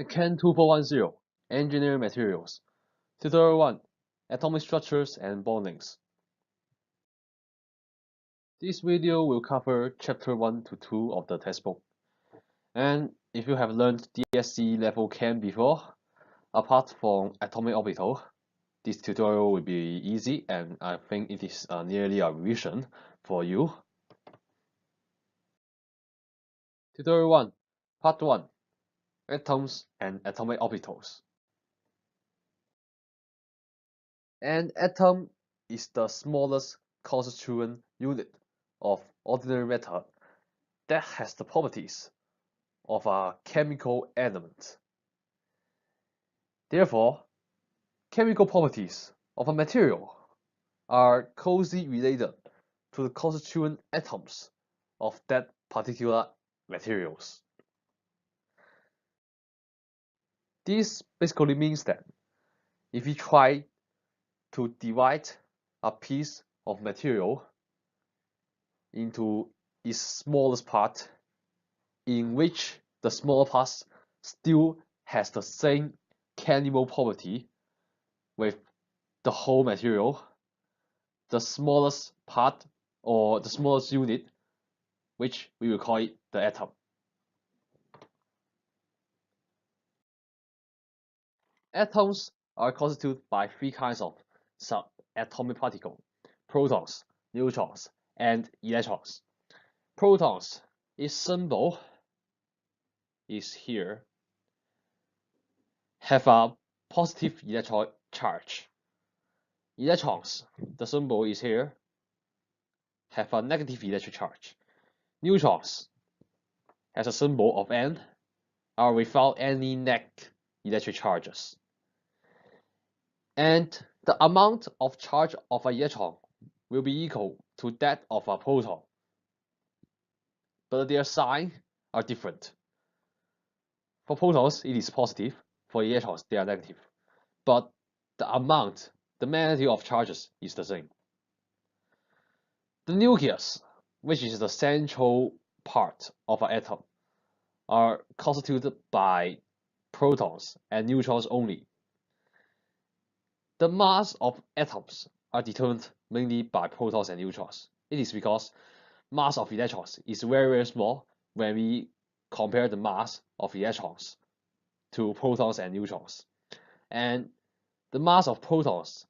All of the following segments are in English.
Chem 2410 Engineering Materials Tutorial 1 Atomic Structures and Bondings. This video will cover Chapter 1 to 2 of the textbook. And if you have learned DSC level Chem before, apart from atomic orbital, this tutorial will be easy and I think it is nearly a revision for you. Tutorial 1 Part 1 Atoms and Atomic Orbitals. An atom is the smallest constituent unit of ordinary matter that has the properties of a chemical element. Therefore, chemical properties of a material are closely related to the constituent atoms of that particular materials. This basically means that if you try to divide a piece of material into its smallest part, in which the smaller parts still has the same chemical property with the whole material, the smallest part or the smallest unit, which we will call it the atom. Atoms are constituted by three kinds of subatomic particles: protons, neutrons, and electrons. Protons, its symbol is here, have a positive electron charge. Electrons, the symbol is here, have a negative electric charge. Neutrons has a symbol of N, are without any net electric charges. And the amount of charge of an electron will be equal to that of a proton, but their signs are different. For protons, it is positive. For electrons, they are negative. But the amount, the magnitude of charges is the same. The nucleus, which is the central part of an atom, are constituted by protons and neutrons only. The mass of atoms are determined mainly by protons and neutrons. It is because mass of electrons is very, very small when we compare the mass of electrons to protons and neutrons. And the mass of protons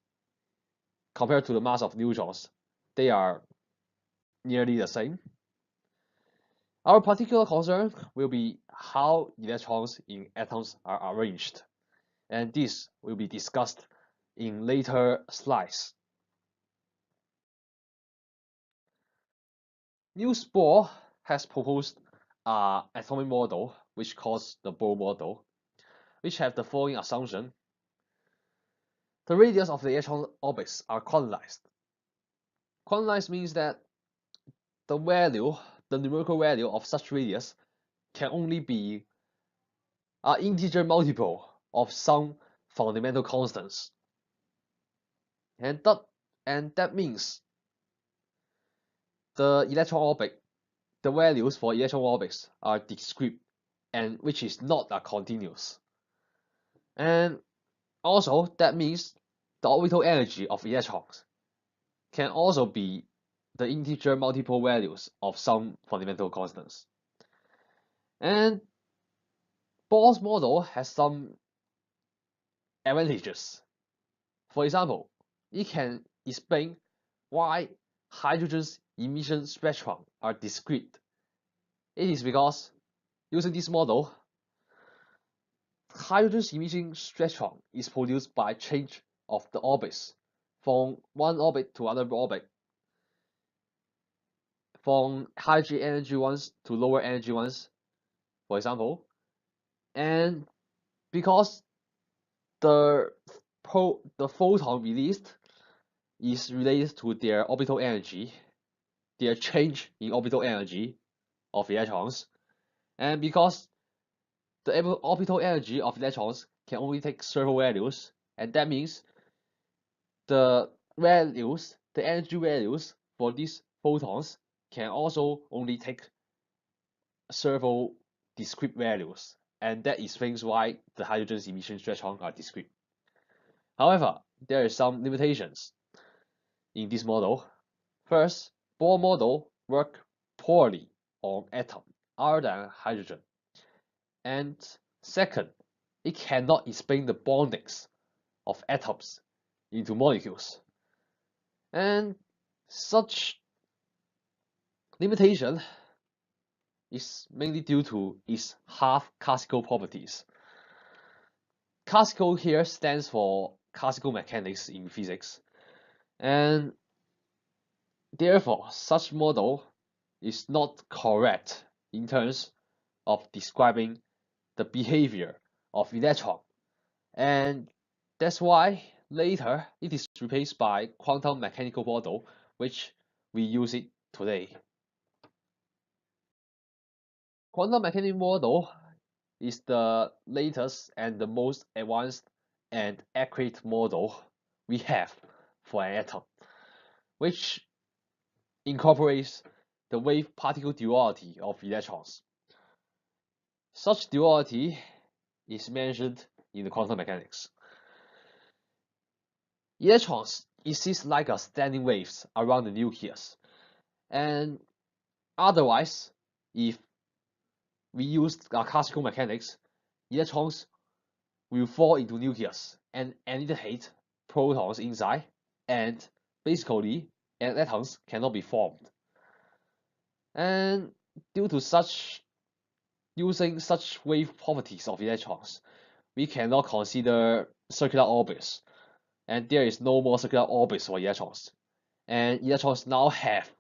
compared to the mass of neutrons, they are nearly the same. Our particular concern will be how electrons in atoms are arranged, and this will be discussed in later slides. Niels Bohr has proposed an atomic model which calls the Bohr model, which have the following assumption. The radius of the electron orbits are quantized. Quantized means that the numerical value of such radius can only be an integer multiple of some fundamental constants. And that means the electron orbit, the values for electron orbits are discrete, and which is not a continuous. And also that means the orbital energy of electrons can also be the integer multiple values of some fundamental constants. And Bohr's model has some advantages. For example, it can explain why hydrogen's emission spectrum are discrete. It is because, using this model, hydrogen's emission spectrum is produced by change of the orbits from one orbit to another orbit, from higher energy ones to lower energy ones, for example. And because the photon released is related to their orbital energy, their change in orbital energy of electrons, and because the orbital energy of electrons can only take several values, and that means the energy values for these photons can also only take several discrete values. and that explains why the hydrogen's emission electrons are discrete. However, there are some limitations in this model. First, Bohr model work poorly on atom other than hydrogen. And second, it cannot explain the bondings of atoms into molecules. And such limitation is mainly due to its half-classical properties. Classical here stands for classical mechanics in physics, and therefore such model is not correct in terms of describing the behavior of electron, and that's why later it is replaced by quantum mechanical model, which we use it today. Quantum mechanical model is the latest and the most advanced and accurate model we have for an atom, which incorporates the wave-particle duality of electrons. Such duality is mentioned in the quantum mechanics. Electrons exist like a standing waves around the nucleus, and otherwise, if we use classical mechanics, electrons will fall into nucleus and annihilate protons inside, and basically atoms cannot be formed. And due to using such wave properties of electrons, we cannot consider circular orbits, and there is no more circular orbits for electrons. And electrons now have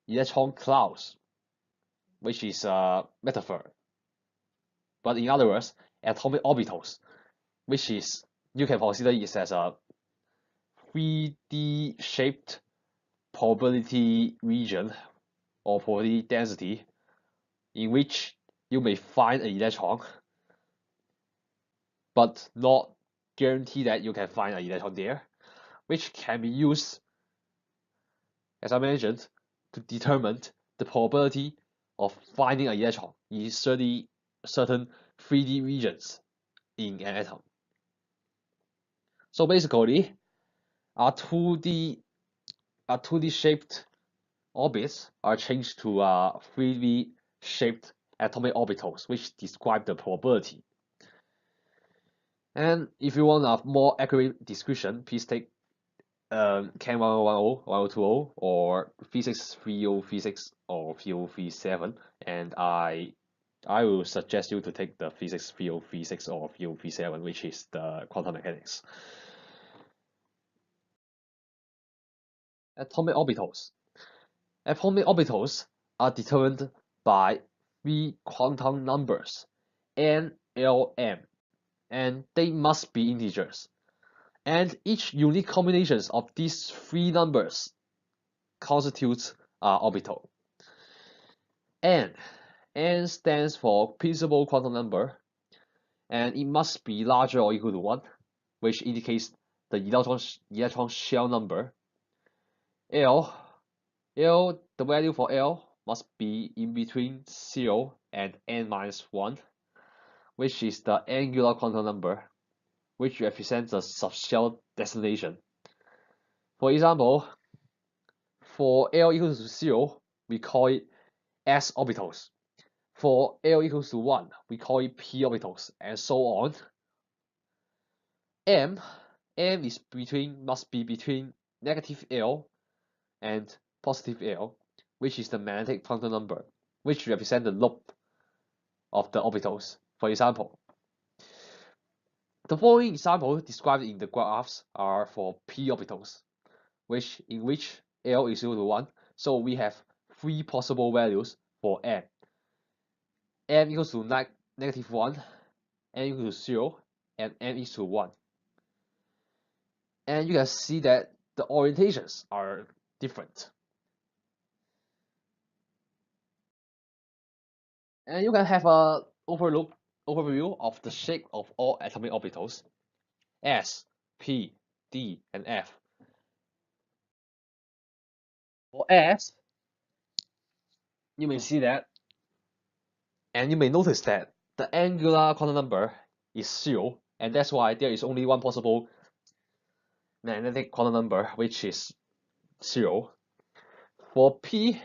electron clouds, which is a metaphor. But in other words, atomic orbitals, which is, you can consider it as a 3D shaped probability region or probability density in which you may find an electron, but not guarantee that you can find an electron there, which can be used, as I mentioned, to determine the probability of finding an electron in certain 3D regions in an atom. So basically, our 2D shaped orbits are changed to 3D shaped atomic orbitals, which describe the probability. And if you want a more accurate description, please take Chem 101, 1020, or Physics 3036 or 3037, and I will suggest you to take the Physics 3036 or 3037, which is the quantum mechanics. Atomic orbitals. Atomic orbitals are determined by three quantum numbers, n, l, m, and they must be integers. And each unique combinations of these three numbers constitutes an orbital. N stands for principal quantum number, and it must be larger or equal to 1, which indicates the electron shell number. The value for L must be in between 0 and n-1, which is the angular quantum number, which represents the subshell designation. For example, for L equals to 0, we call it S orbitals. For L equals to 1, we call it P orbitals, and so on. M must be between negative L and positive L, which is the magnetic quantum number, which represents the loop of the orbitals. For example, the following examples described in the graphs are for P orbitals, in which L is equal to 1, so we have three possible values for M. M equals to negative 1, N equals to 0, and M equals to 1. And you can see that the orientations are different. And you can have an overview of the shape of all atomic orbitals: S, P, D, and F. For S, you may see that, and you may notice that the angular quantum number is 0, and that's why there is only one possible magnetic quantum number, which is 0. For P,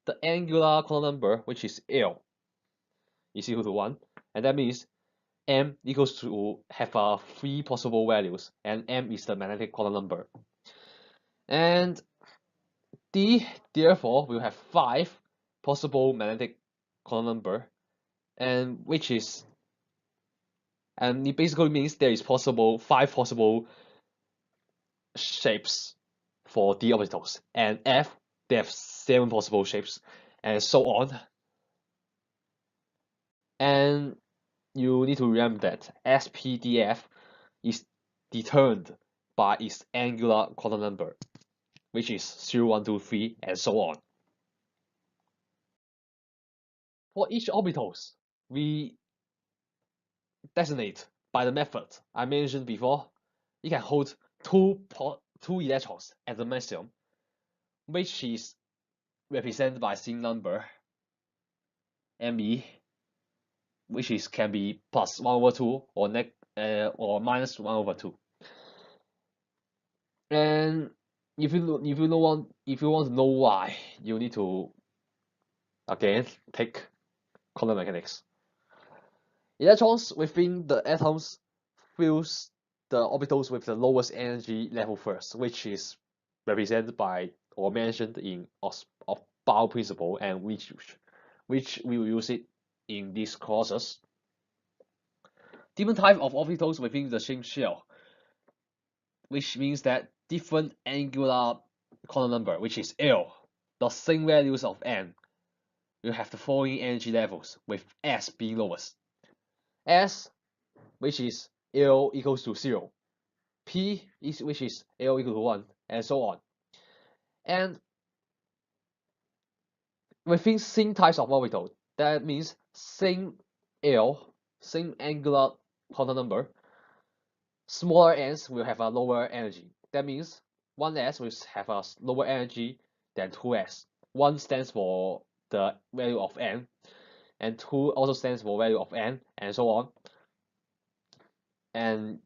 the angular quantum number, which is L, is equal to 1, and that means M equals to have 3 possible values, and M is the magnetic quantum number. And D, therefore, will have 5 possible magnetic quantum number, and it basically means there is 5 possible shapes for d orbitals, and F, they have 7 possible shapes, and so on. And you need to remember that SPDF is determined by its angular quantum number, which is 0, 1, 2, 3, and so on. For each orbitals, we designate by the method I mentioned before. You can hold two electrons at the maximum, which is represented by zinc number Me, which can be plus 1/2 or minus 1/2. And if you want to know why, you need to again take quantum mechanics. Electrons within the atoms fills the orbitals with the lowest energy level first, which is represented by or mentioned in Bohr principle, and which we will use it in these courses. Different type of orbitals within the same shell, which means that different angular quantum number, which is L, the same values of N, will have the following energy levels, with S being lowest. S, which is L equals to 0, P, which is L equal to 1, and so on. And within same types of orbital, that means same L, same angular quantum number, smaller n's will have a lower energy. That means 1s will have a lower energy than 2s. 1 stands for the value of n, and 2 also stands for value of n, and so on. And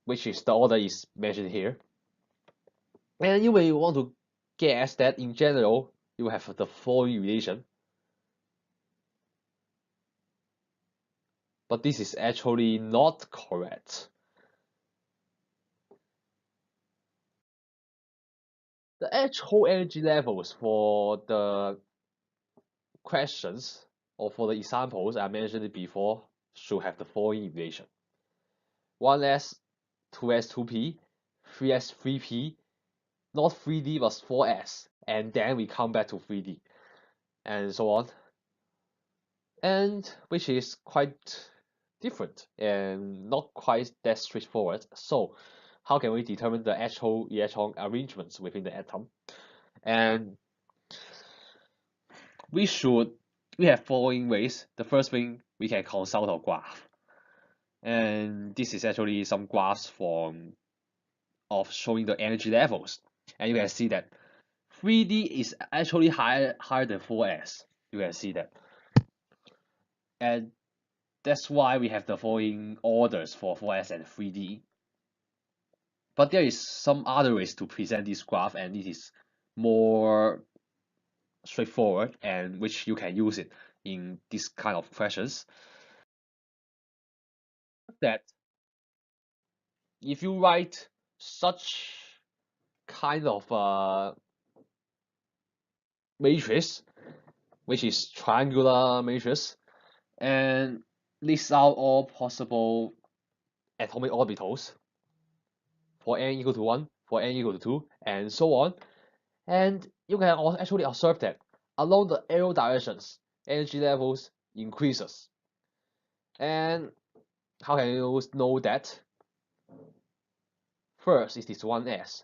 which is the order is mentioned here. And you may want to guess that in general, you have the following relation. But this is actually not correct. The actual energy levels for the questions or for the examples I mentioned before should have the following relation: 1s, 2s, 2p, 3s, 3p, not 3d but 4s, and then we come back to 3d, and so on. And which is quite different and not quite that straightforward. So how can we determine the actual electron arrangements within the atom? And we have following ways. The first thing, we can consult a graph, and this is actually some graphs of showing the energy levels, and you can see that 3D is actually higher than 4S. You can see that, and that's why we have the following orders for 4S and 3D. But there is some other ways to present this graph, and it is more straightforward, and which you can use it in this kind of questions. That if you write such kind of matrix, which is triangular matrix, and list out all possible atomic orbitals for n equal to 1, for n equal to 2, and so on. And you can actually observe that along the arrow directions, energy levels increases. And how can you know that? First is this 1s.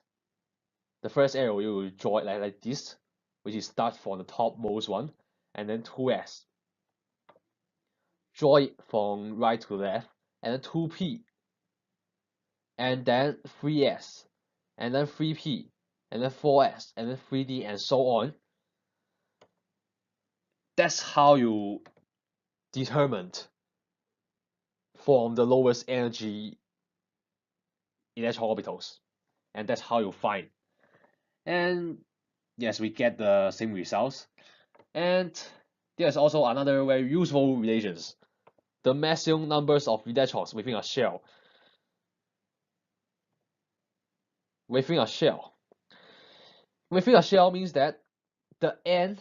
The first arrow you will draw it like this, which is start from the topmost one, and then 2s. Draw it from right to left, and then 2p, and then 3s, and then 3p, and then 4s, and then 3d, and so on. That's how you determined from the lowest energy electron orbitals, and that's how you find. And yes, we get the same results. And there's also another very useful relations: the maximum numbers of electrons within a shell. Within a shell means that the n,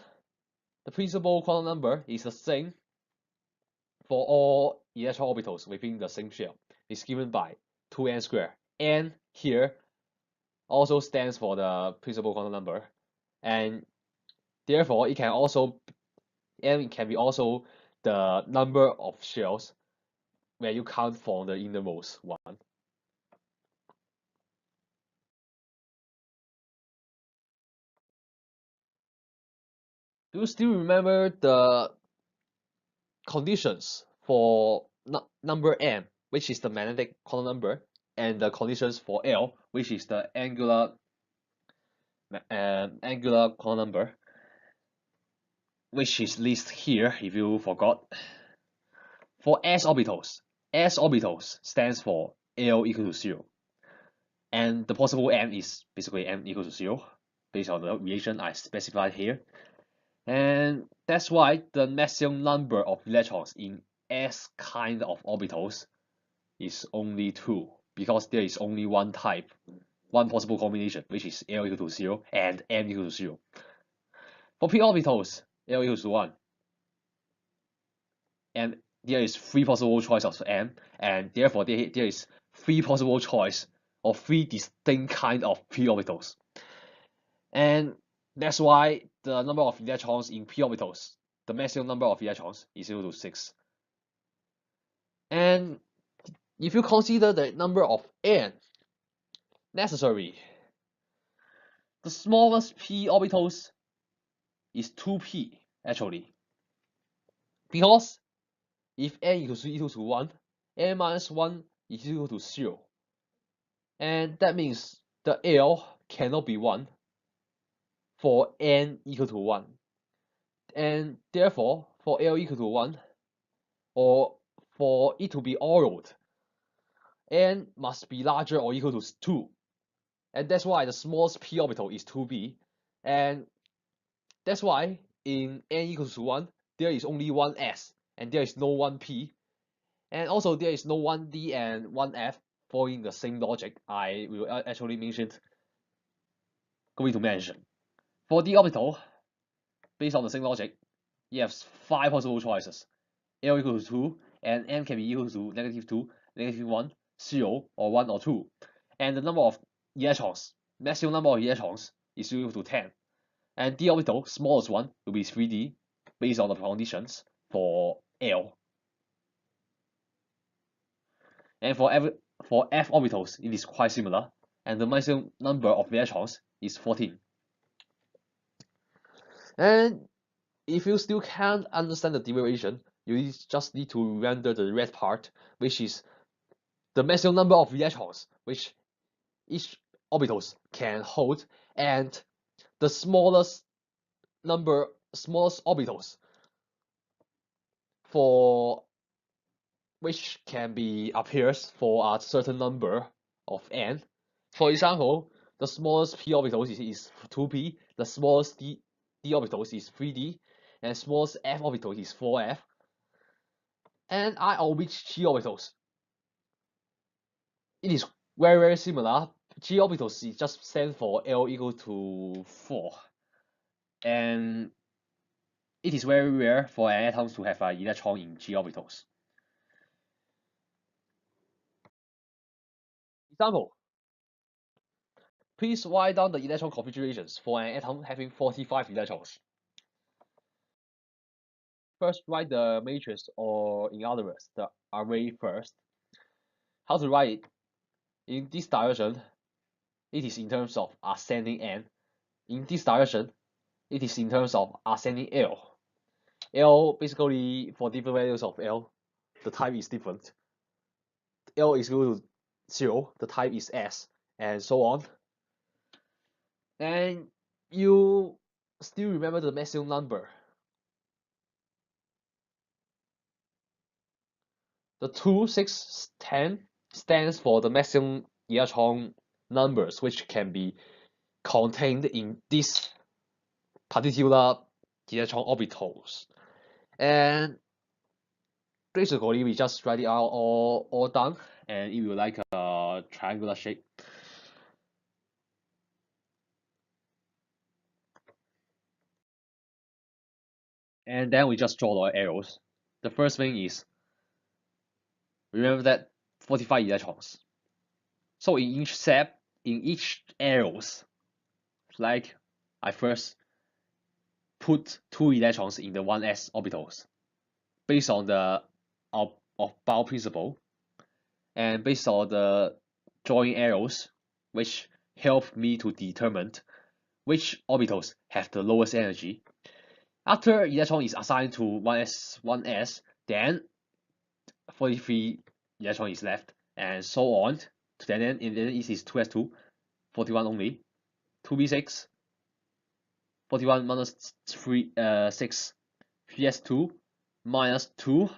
the principal quantum number, is the same for all electron orbitals within the same shell. It's given by 2n squared. N here also stands for the principal quantum number, and therefore it can also be also the number of shells where you count from the innermost one. Do you still remember the conditions for number n, which is the magnetic quantum number, and the conditions for L, which is the angular quantum number, which is listed here if you forgot? For s orbitals stands for L equal to 0, and the possible n is basically n equal to 0 based on the relation I specified here. And that's why the maximum number of electrons in s kind of orbitals is only 2, because there is only one type, one possible combination, which is L equal to 0 and m equal to 0. For p orbitals, L equals to 1, and there is 3 possible choice of m, and therefore there is 3 possible choice of 3 distinct kind of p orbitals. And that's why the number of electrons in p orbitals, the maximum number of electrons, is equal to 6. And if you consider the number of n necessary, the smallest p orbitals is 2p actually, because if n equals to 1, n minus 1 is equal to 0, and that means the L cannot be 1 for n equal to 1, and therefore for L equal to 1, or for it to be ordered, n must be larger or equal to 2, and that's why the smallest p orbital is 2b, and that's why in n equals to 1 there is only one s and there is no one p, and also there is no one d and one f, following the same logic I will actually going to mention. For d orbital, based on the same logic, you have 5 possible choices: L equals to 2, and n can be equal to -2, -1, 0, or 1 or 2. And the number of electrons, maximum number of electrons, is equal to 10. And d orbital, smallest one, will be 3d, based on the conditions for L. And for f orbitals, it is quite similar, and the maximum number of electrons is 14. And if you still can't understand the derivation, you just need to render the red part, which is the maximum number of electrons which each orbitals can hold, and the smallest orbitals for which can be appears for a certain number of n. For example, the smallest p orbitals is 2p, the smallest d orbitals is 3d, and smallest f orbital is 4f. And I of which g orbitals, it is very similar. G orbitals is just stand for L equal to 4, and it is very rare for an atom to have an electron in G orbitals. Example: please write down the electron configurations for an atom having 45 electrons. First, write the matrix, or in other words, the array first. How to write it? In this direction, it is in terms of ascending n. In this direction, it is in terms of ascending L. L, basically, for different values of L, the type is different. L is equal to 0, the type is S, and so on. And you still remember the maximum number. The 2, 6, 10 stands for the maximum electron numbers which can be contained in this particular electron orbitals. And basically we just write it out all done, and it will like a triangular shape. And then we just draw the arrows. The first thing is, remember that 45 electrons. So in each step, in each arrows, like I first put 2 electrons in the 1s orbitals based on the of-bound principle, and based on the drawing arrows, which help me to determine which orbitals have the lowest energy. After electron is assigned to 1s, then 43 electron is left, and so on. Then it is 2s2, 41 only, 2b6, 41 minus 6, 3s2 minus 2,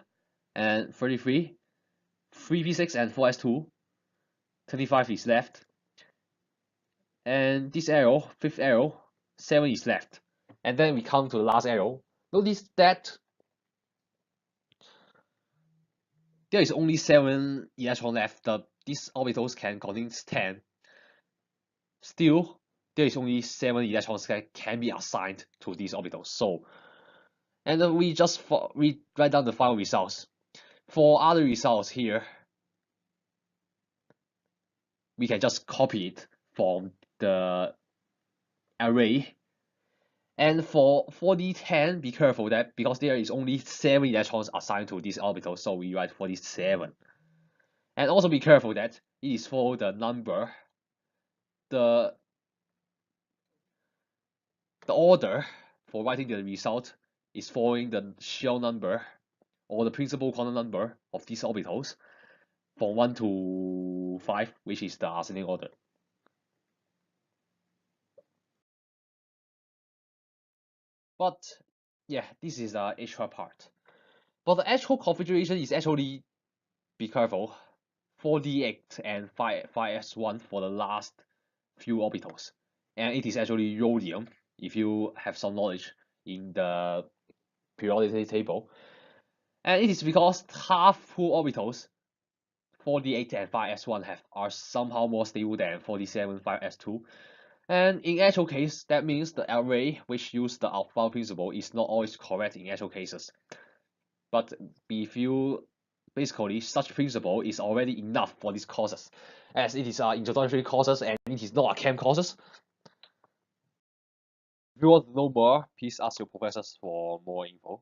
and 33, 3b6 and 4s2, 25 is left. And this arrow, fifth arrow, 7 is left. And then we come to the last arrow. Notice that there is only 7 electrons left. These orbitals can contain 10. Still, there is only 7 electrons that can be assigned to these orbitals. So, and then we just write down the final results. For other results here, we can just copy it from the array. And for 4d10, be careful that because there is only 7 electrons assigned to this orbital, so we write 47. And also be careful that it is for the number, the order for writing the result is following the shell number or the principal quantum number of these orbitals from 1 to 5, which is the ascending order. But yeah, this is the extra part. But the actual configuration is actually, be careful, 4d8 and 5s1 for the last few orbitals. And it is actually rhodium, if you have some knowledge in the periodicity table. And it is because half full orbitals, 4d8 and 5s1 are somehow more stable than 47 5s2. And in actual case, that means the array which use the outbound principle is not always correct in actual cases. But if you basically such principle is already enough for these courses, as it is introductory courses and it is not a camp courses. If you want to know more, please ask your professors for more info.